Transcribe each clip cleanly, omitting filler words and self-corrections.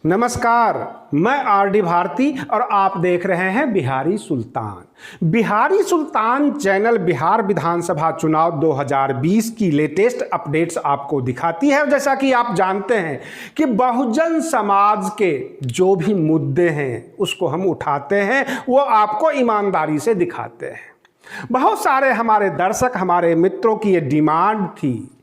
नमस्कार, मैं आरडी भारती और आप देख रहे हैं बिहारी सुल्तान। बिहारी सुल्तान चैनल बिहार विधानसभा चुनाव 2020 की लेटेस्ट अपडेट्स आपको दिखाती है। जैसा कि आप जानते हैं कि बहुजन समाज के जो भी मुद्दे हैं उसको हम उठाते हैं, वो आपको ईमानदारी से दिखाते हैं। बहुत सारे हमारे दर्शक, हमारे मित्रों की ये डिमांड थी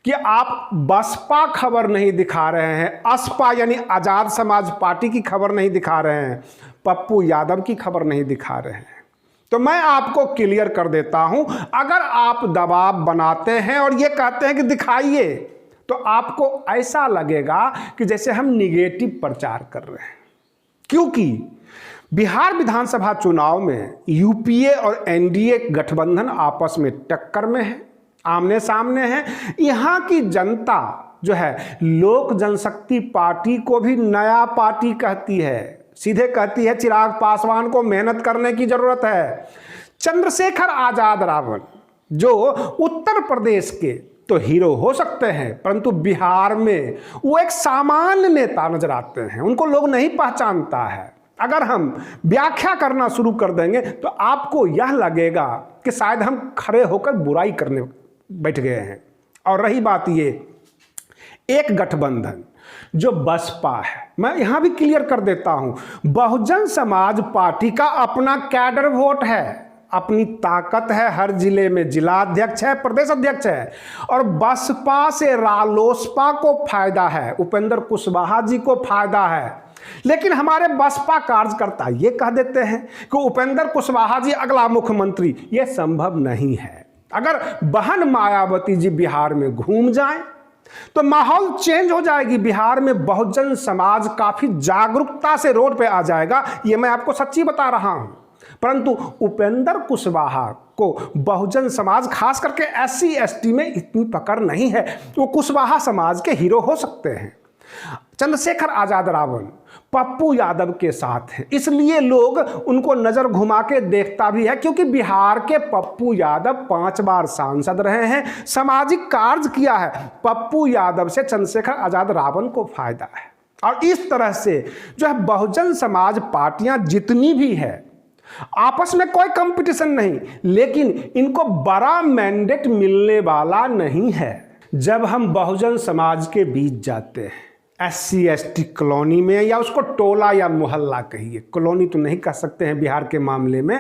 कि आप बसपा खबर नहीं दिखा रहे हैं, असपा यानी आजाद समाज पार्टी की खबर नहीं दिखा रहे हैं, पप्पू यादव की खबर नहीं दिखा रहे हैं। तो मैं आपको क्लियर कर देता हूं, अगर आप दबाव बनाते हैं और ये कहते हैं कि दिखाइए, तो आपको ऐसा लगेगा कि जैसे हम निगेटिव प्रचार कर रहे हैं। क्योंकि बिहार विधानसभा चुनाव में यूपीए और एनडीए गठबंधन आपस में टक्कर में है, आमने सामने है। यहाँ की जनता जो है लोक जनशक्ति पार्टी को भी नया पार्टी कहती है, सीधे कहती है चिराग पासवान को मेहनत करने की जरूरत है। चंद्रशेखर आजाद रावण जो उत्तर प्रदेश के तो हीरो हो सकते हैं, परंतु बिहार में वो एक सामान्य नेता नजर आते हैं, उनको लोग नहीं पहचानता है। अगर हम व्याख्या करना शुरू कर देंगे तो आपको यह लगेगा कि शायद हम खड़े होकर बुराई करने बैठ गए हैं। और रही बात ये एक गठबंधन जो बसपा है, मैं यहां भी क्लियर कर देता हूं, बहुजन समाज पार्टी का अपना कैडर वोट है, अपनी ताकत है, हर जिले में जिला अध्यक्ष है, प्रदेश अध्यक्ष है। और बसपा से रालोसपा को फायदा है, उपेंद्र कुशवाहा जी को फायदा है। लेकिन हमारे बसपा कार्यकर्ता ये कह देते हैं कि उपेंद्र कुशवाहा जी अगला मुख्यमंत्री, यह संभव नहीं है। अगर बहन मायावती जी बिहार में घूम जाएं तो माहौल चेंज हो जाएगी, बिहार में बहुजन समाज काफी जागरूकता से रोड पे आ जाएगा, ये मैं आपको सच्ची बता रहा हूं। परंतु उपेंद्र कुशवाहा को बहुजन समाज, खास करके SC ST में इतनी पकड़ नहीं है, वो कुशवाहा समाज के हीरो हो सकते हैं। चंद्रशेखर आजाद रावण पप्पू यादव के साथ हैं, इसलिए लोग उनको नजर घुमा के देखता भी है, क्योंकि बिहार के पप्पू यादव 5 बार सांसद रहे हैं, सामाजिक कार्य किया है। पप्पू यादव से चंद्रशेखर आजाद रावण को फायदा है। और इस तरह से जो है बहुजन समाज पार्टियां जितनी भी है, आपस में कोई कंपटीशन नहीं, लेकिन इनको बड़ा मैंडेट मिलने वाला नहीं है। जब हम बहुजन समाज के बीच जाते हैं, SC ST कॉलोनी में, या उसको टोला या मोहल्ला कहिए, कॉलोनी तो नहीं कह सकते हैं बिहार के मामले में,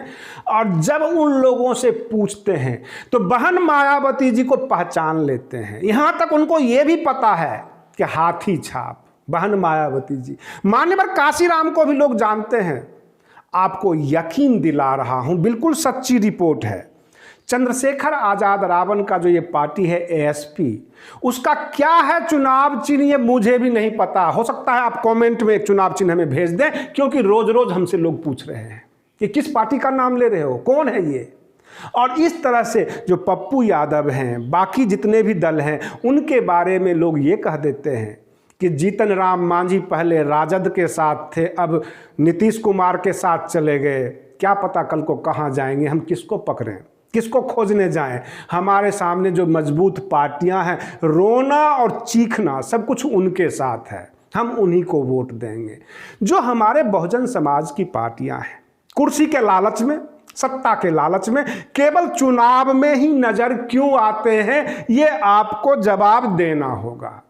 और जब उन लोगों से पूछते हैं तो बहन मायावती जी को पहचान लेते हैं। यहाँ तक उनको ये भी पता है कि हाथी छाप बहन मायावती जी, मान्यवर काशीराम को भी लोग जानते हैं। आपको यकीन दिला रहा हूँ, बिल्कुल सच्ची रिपोर्ट है। चंद्रशेखर आजाद रावण का जो ये पार्टी है ASP, उसका क्या है चुनाव चिन्ह, ये मुझे भी नहीं पता। हो सकता है आप कमेंट में एक चुनाव चिन्ह हमें भेज दें, क्योंकि रोज रोज हमसे लोग पूछ रहे हैं कि किस पार्टी का नाम ले रहे हो, कौन है ये। और इस तरह से जो पप्पू यादव हैं, बाकी जितने भी दल हैं, उनके बारे में लोग ये कह देते हैं कि जीतन राम मांझी पहले राजद के साथ थे, अब नीतीश कुमार के साथ चले गए, क्या पता कल को कहाँ जाएंगे, हम किसको पकड़ें, किसको खोजने जाएं। हमारे सामने जो मजबूत पार्टियां हैं, रोना और चीखना सब कुछ उनके साथ है, हम उन्हीं को वोट देंगे। जो हमारे बहुजन समाज की पार्टियां हैं, कुर्सी के लालच में, सत्ता के लालच में केवल चुनाव में ही नजर क्यों आते हैं, ये आपको जवाब देना होगा।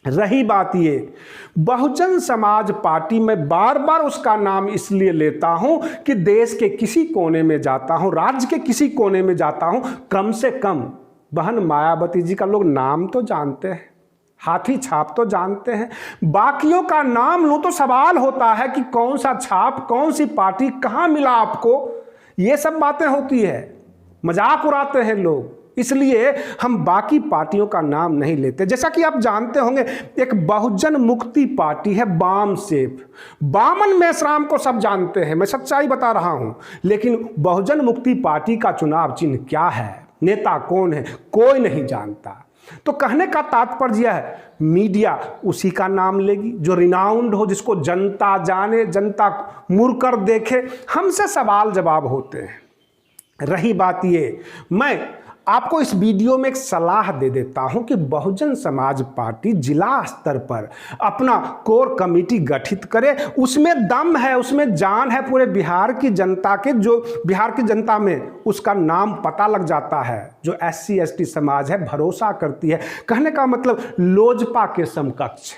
रही बात ये, बहुजन समाज पार्टी में बार बार उसका नाम इसलिए लेता हूं कि देश के किसी कोने में जाता हूं, राज्य के किसी कोने में जाता हूं, कम से कम बहन मायावती जी का लोग नाम तो जानते हैं, हाथी छाप तो जानते हैं। बाकियों का नाम लूं तो सवाल होता है कि कौन सा छाप, कौन सी पार्टी, कहां मिला आपको, ये सब बातें होती है, मजाक उड़ाते हैं लोग। इसलिए हम बाकी पार्टियों का नाम नहीं लेते। जैसा कि आप जानते होंगे, एक बहुजन मुक्ति पार्टी है बाम सेफ, बामन मेश्राम को सब जानते हैं, मैं सच्चाई बता रहा हूं। लेकिन बहुजन मुक्ति पार्टी का चुनाव चिन्ह क्या है, नेता कौन है, कोई नहीं जानता। तो कहने का तात्पर्य है, मीडिया उसी का नाम लेगी जो रिनाउंड हो, जिसको जनता जाने, जनता मुड़कर देखे। हमसे सवाल जवाब होते हैं। रही बात ये, मैं आपको इस वीडियो में एक सलाह दे देता हूं कि बहुजन समाज पार्टी जिला स्तर पर अपना कोर कमेटी गठित करे। उसमें दम है, उसमें जान है। पूरे बिहार की जनता के, जो बिहार की जनता में उसका नाम पता लग जाता है, जो SC ST समाज है भरोसा करती है। कहने का मतलब लोजपा के समकक्ष।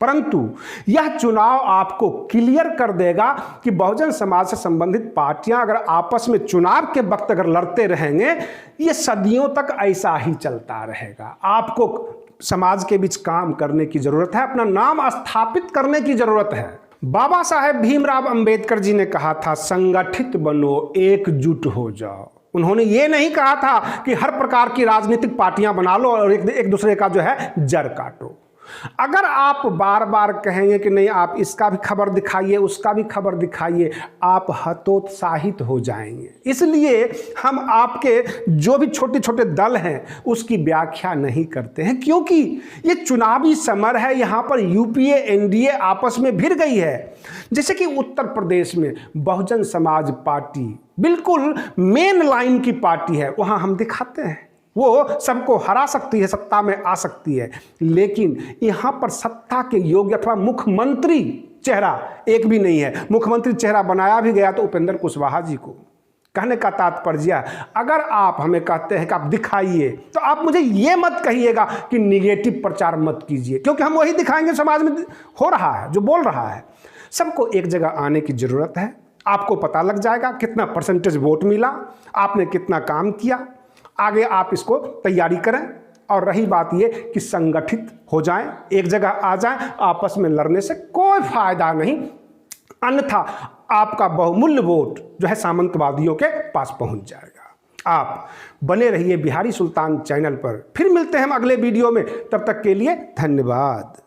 परंतु यह चुनाव आपको क्लियर कर देगा कि बहुजन समाज से संबंधित पार्टियां अगर आपस में चुनाव के वक्त अगर लड़ते रहेंगे, ये सदियों तक ऐसा ही चलता रहेगा। आपको समाज के बीच काम करने की जरूरत है, अपना नाम स्थापित करने की जरूरत है। बाबा साहेब भीमराव अंबेडकर जी ने कहा था, संगठित बनो, एकजुट हो जाओ। उन्होंने ये नहीं कहा था कि हर प्रकार की राजनीतिक पार्टियां बना लो और एक दूसरे का जो है जड़ काटो। अगर आप बार बार कहेंगे कि नहीं आप इसका भी खबर दिखाइए, उसका भी खबर दिखाइए, आप हतोत्साहित हो जाएंगे। इसलिए हम आपके जो भी छोटे छोटे दल हैं उसकी व्याख्या नहीं करते हैं, क्योंकि ये चुनावी समर है। यहाँ पर UPA NDA आपस में भिड़ गई है। जैसे कि उत्तर प्रदेश में बहुजन समाज पार्टी बिल्कुल मेन लाइन की पार्टी है, वहाँ हम दिखाते हैं वो सबको हरा सकती है, सत्ता में आ सकती है। लेकिन यहाँ पर सत्ता के योग्य अथवा मुख्यमंत्री चेहरा एक भी नहीं है। मुख्यमंत्री चेहरा बनाया भी गया तो उपेंद्र कुशवाहा जी को। कहने का तात्पर्य, अगर आप हमें कहते हैं कि आप दिखाइए, तो आप मुझे ये मत कहिएगा कि निगेटिव प्रचार मत कीजिए, क्योंकि हम वही दिखाएंगे समाज में हो रहा है, जो बोल रहा है। सबको एक जगह आने की जरूरत है। आपको पता लग जाएगा कितना परसेंटेज वोट मिला, आपने कितना काम किया। आगे आप इसको तैयारी करें। और रही बात ये कि संगठित हो जाएं, एक जगह आ जाएं, आपस में लड़ने से कोई फायदा नहीं, अन्यथा आपका बहुमूल्य वोट जो है सामंतवादियों के पास पहुंच जाएगा। आप बने रहिए बिहारी सुल्तान चैनल पर। फिर मिलते हैं हम अगले वीडियो में, तब तक के लिए धन्यवाद।